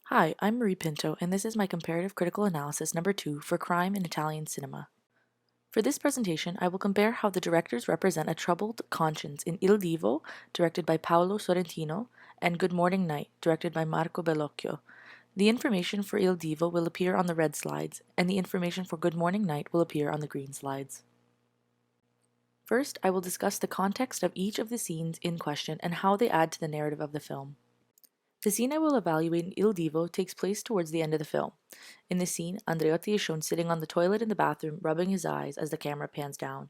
Hi, I'm Marie Pinto, and this is my Comparative Critical Analysis number 2 for Crime in Italian Cinema. For this presentation, I will compare how the directors represent a troubled conscience in Il Divo, directed by Paolo Sorrentino, and Good Morning Night, directed by Marco Bellocchio. The information for Il Divo will appear on the red slides, and the information for Good Morning Night will appear on the green slides. First, I will discuss the context of each of the scenes in question and how they add to the narrative of the film. The scene I will evaluate in Il Divo takes place towards the end of the film. In this scene, Andreotti is shown sitting on the toilet in the bathroom, rubbing his eyes as the camera pans down.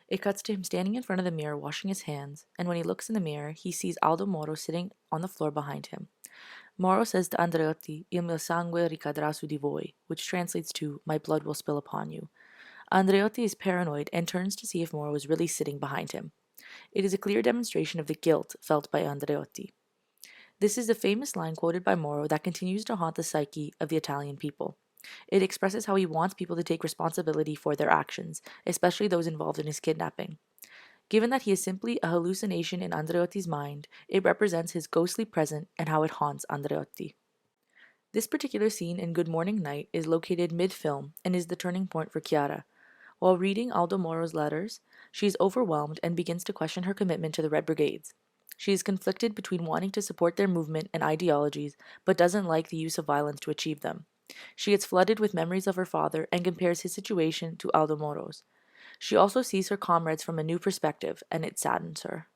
It cuts to him standing in front of the mirror, washing his hands, and when he looks in the mirror, he sees Aldo Moro sitting on the floor behind him. Moro says to Andreotti, Il mio sangue ricadrà su di voi, which translates to, My blood will spill upon you. Andreotti is paranoid and turns to see if Moro is really sitting behind him. It is a clear demonstration of the guilt felt by Andreotti. This is a famous line quoted by Moro that continues to haunt the psyche of the Italian people. It expresses how he wants people to take responsibility for their actions, especially those involved in his kidnapping. Given that he is simply a hallucination in Andreotti's mind, it represents his ghostly present and how it haunts Andreotti. This particular scene in Good Morning Night is located mid-film and is the turning point for Chiara. While reading Aldo Moro's letters, she is overwhelmed and begins to question her commitment to the Red Brigades. She is conflicted between wanting to support their movement and ideologies, but doesn't like the use of violence to achieve them. She gets flooded with memories of her father and compares his situation to Aldo Moro's. She also sees her comrades from a new perspective, and it saddens her.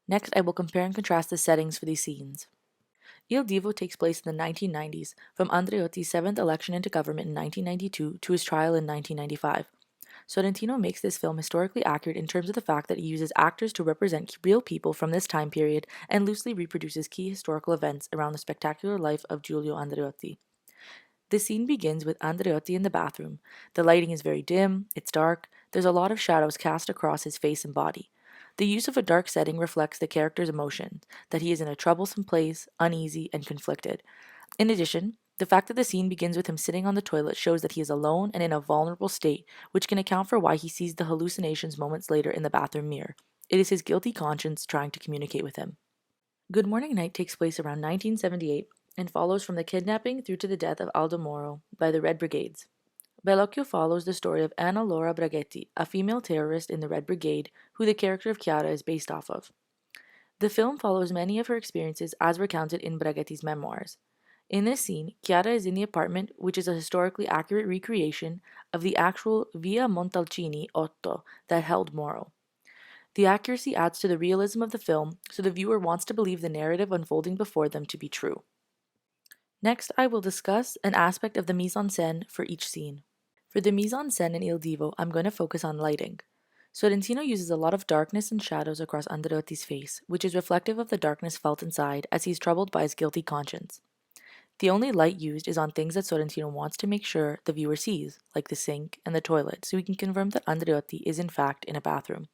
Next, I will compare and contrast the settings for these scenes. Il Divo takes place in the 1990s, from Andreotti's seventh election into government in 1992 to his trial in 1995. Sorrentino makes this film historically accurate in terms of the fact that he uses actors to represent real people from this time period and loosely reproduces key historical events around the spectacular life of Giulio Andreotti. The scene begins with Andreotti in the bathroom. The lighting is very dim, it's dark, there's a lot of shadows cast across his face and body. The use of a dark setting reflects the character's emotion, that he is in a troublesome place, uneasy, and conflicted. In addition, the fact that the scene begins with him sitting on the toilet shows that he is alone and in a vulnerable state, which can account for why he sees the hallucinations moments later in the bathroom mirror. It is his guilty conscience trying to communicate with him. Good Morning Night takes place around 1978 and follows from the kidnapping through to the death of Aldo Moro by the Red Brigades. Bellocchio follows the story of Anna Laura Braghetti, a female terrorist in the Red Brigade, who the character of Chiara is based off of. The film follows many of her experiences as recounted in Braghetti's memoirs. In this scene, Chiara is in the apartment, which is a historically accurate recreation of the actual Via Montalcini 8 that held Moro. The accuracy adds to the realism of the film, so the viewer wants to believe the narrative unfolding before them to be true. Next, I will discuss an aspect of the mise-en-scène for each scene. For the mise-en-scène in Il Divo, I'm going to focus on lighting. Sorrentino uses a lot of darkness and shadows across Andreotti's face, which is reflective of the darkness felt inside as he's troubled by his guilty conscience. The only light used is on things that Sorrentino wants to make sure the viewer sees, like the sink and the toilet, so he can confirm that Andreotti is in fact in a bathroom.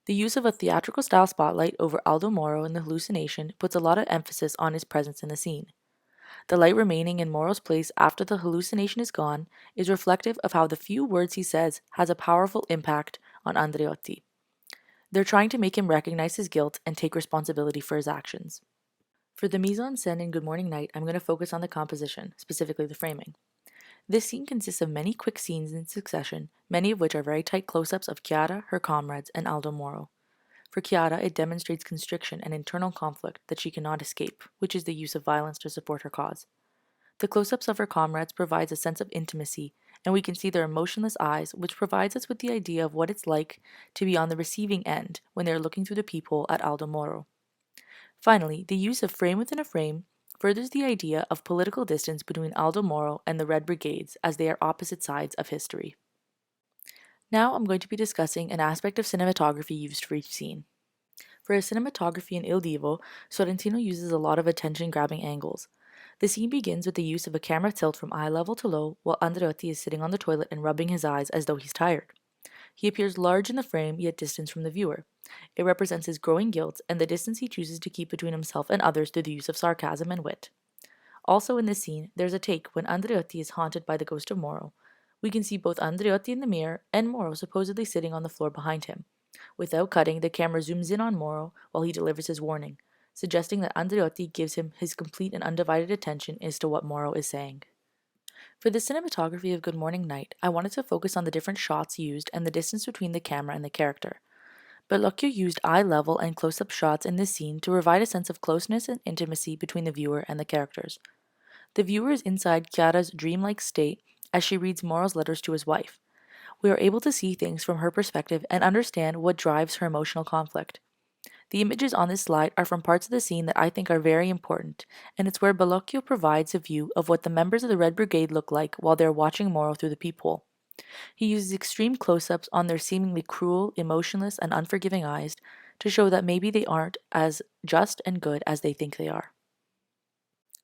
The use of a theatrical style spotlight over Aldo Moro in the hallucination puts a lot of emphasis on his presence in the scene. The light remaining in Moro's place after the hallucination is gone is reflective of how the few words he says has a powerful impact on Andreotti. They're trying to make him recognize his guilt and take responsibility for his actions. For the mise-en-scène in Good Morning Night, I'm going to focus on the composition, specifically the framing. This scene consists of many quick scenes in succession, many of which are very tight close-ups of Chiara, her comrades, and Aldo Moro. For Chiara, it demonstrates constriction and internal conflict that she cannot escape, which is the use of violence to support her cause. The close-ups of her comrades provides a sense of intimacy, and we can see their emotionless eyes, which provides us with the idea of what it's like to be on the receiving end when they are looking through the peephole at Aldo Moro. Finally, the use of frame within a frame furthers the idea of political distance between Aldo Moro and the Red Brigades, as they are opposite sides of history. Now I'm going to be discussing an aspect of cinematography used for each scene. For his cinematography in Il Divo, Sorrentino uses a lot of attention-grabbing angles. The scene begins with the use of a camera tilt from eye level to low while Andreotti is sitting on the toilet and rubbing his eyes as though he's tired. He appears large in the frame, yet distant from the viewer. It represents his growing guilt and the distance he chooses to keep between himself and others through the use of sarcasm and wit. Also in this scene, there's a take when Andreotti is haunted by the ghost of Moro. We can see both Andreotti in the mirror and Moro supposedly sitting on the floor behind him. Without cutting, the camera zooms in on Moro while he delivers his warning. suggesting that Andreotti gives him his complete and undivided attention as to what Moro is saying. For the cinematography of Good Morning Night, I wanted to focus on the different shots used and the distance between the camera and the character. Bellocchio used eye-level and close-up shots in this scene to provide a sense of closeness and intimacy between the viewer and the characters. The viewer is inside Chiara's dreamlike state as she reads Moro's letters to his wife. We are able to see things from her perspective and understand what drives her emotional conflict. The images on this slide are from parts of the scene that I think are very important, and it's where Bellocchio provides a view of what the members of the Red Brigade look like while they're watching Moro through the peephole. He uses extreme close-ups on their seemingly cruel, emotionless, and unforgiving eyes to show that maybe they aren't as just and good as they think they are.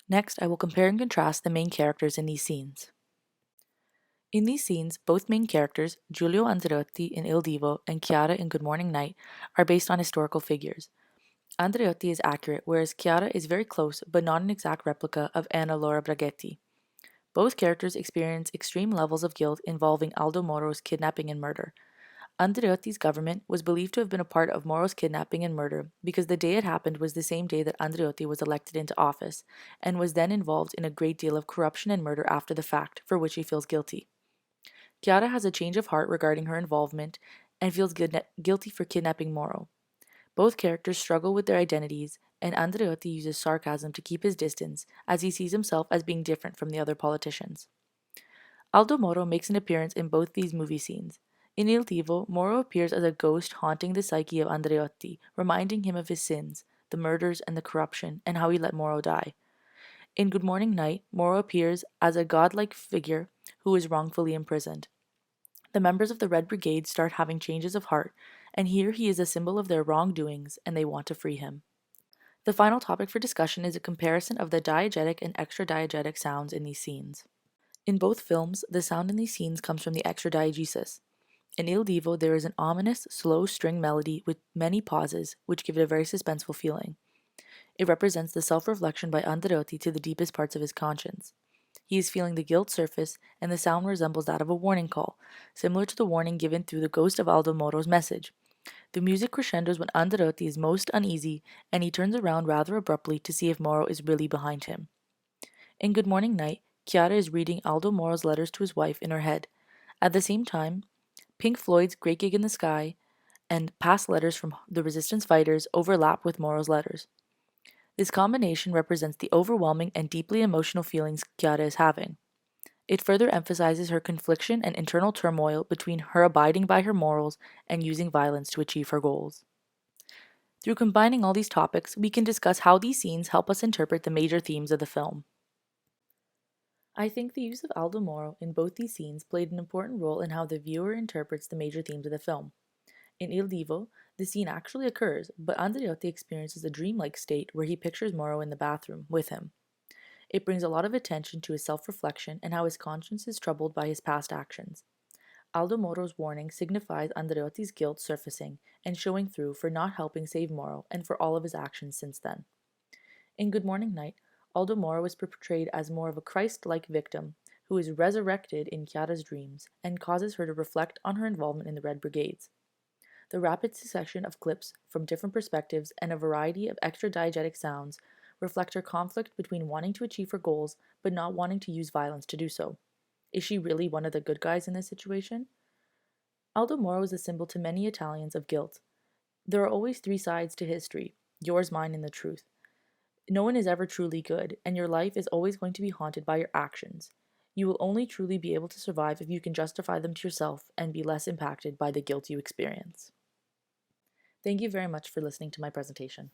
Next, I will compare and contrast the main characters in these scenes. In these scenes, both main characters, Giulio Andreotti in Il Divo and Chiara in Good Morning Night, are based on historical figures. Andreotti is accurate, whereas Chiara is very close but not an exact replica of Anna Laura Braghetti. Both characters experience extreme levels of guilt involving Aldo Moro's kidnapping and murder. Andreotti's government was believed to have been a part of Moro's kidnapping and murder because the day it happened was the same day that Andreotti was elected into office and was then involved in a great deal of corruption and murder after the fact, for which he feels guilty. Chiara has a change of heart regarding her involvement and feels guilty for kidnapping Moro. Both characters struggle with their identities, and Andreotti uses sarcasm to keep his distance as he sees himself as being different from the other politicians. Aldo Moro makes an appearance in both these movie scenes. In Il Divo, Moro appears as a ghost haunting the psyche of Andreotti, reminding him of his sins, the murders and the corruption, and how he let Moro die. In Good Morning Night, Moro appears as a godlike figure who is wrongfully imprisoned. The members of the Red Brigade start having changes of heart, and here he is a symbol of their wrongdoings, and they want to free him. The final topic for discussion is a comparison of the diegetic and extradiegetic sounds in these scenes. In both films, the sound in these scenes comes from the extradiegesis. In Il Divo, there is an ominous, slow string melody with many pauses, which give it a very suspenseful feeling. It represents the self-reflection by Andreotti to the deepest parts of his conscience. He is feeling the guilt surface, and the sound resembles that of a warning call, similar to the warning given through the ghost of Aldo Moro's message. The music crescendos when Andreotti is most uneasy, and he turns around rather abruptly to see if Moro is really behind him. In Good Morning Night, Chiara is reading Aldo Moro's letters to his wife in her head. At the same time, Pink Floyd's Great Gig in the Sky and past letters from the resistance fighters overlap with Moro's letters. This combination represents the overwhelming and deeply emotional feelings Chiara is having. It further emphasizes her confliction and internal turmoil between her abiding by her morals and using violence to achieve her goals. Through combining all these topics, we can discuss how these scenes help us interpret the major themes of the film. I think the use of Aldo Moro in both these scenes played an important role in how the viewer interprets the major themes of the film. In Il Divo, the scene actually occurs, but Andreotti experiences a dreamlike state where he pictures Moro in the bathroom with him. It brings a lot of attention to his self-reflection and how his conscience is troubled by his past actions. Aldo Moro's warning signifies Andreotti's guilt surfacing and showing through for not helping save Moro and for all of his actions since then. In Good Morning Night, Aldo Moro is portrayed as more of a Christ-like victim who is resurrected in Chiara's dreams and causes her to reflect on her involvement in the Red Brigades. The rapid succession of clips from different perspectives and a variety of extra-diegetic sounds reflect her conflict between wanting to achieve her goals but not wanting to use violence to do so. Is she really one of the good guys in this situation? Aldo Moro is a symbol to many Italians of guilt. There are always three sides to history: yours, mine, and the truth. No one is ever truly good, and your life is always going to be haunted by your actions. You will only truly be able to survive if you can justify them to yourself and be less impacted by the guilt you experience. Thank you very much for listening to my presentation.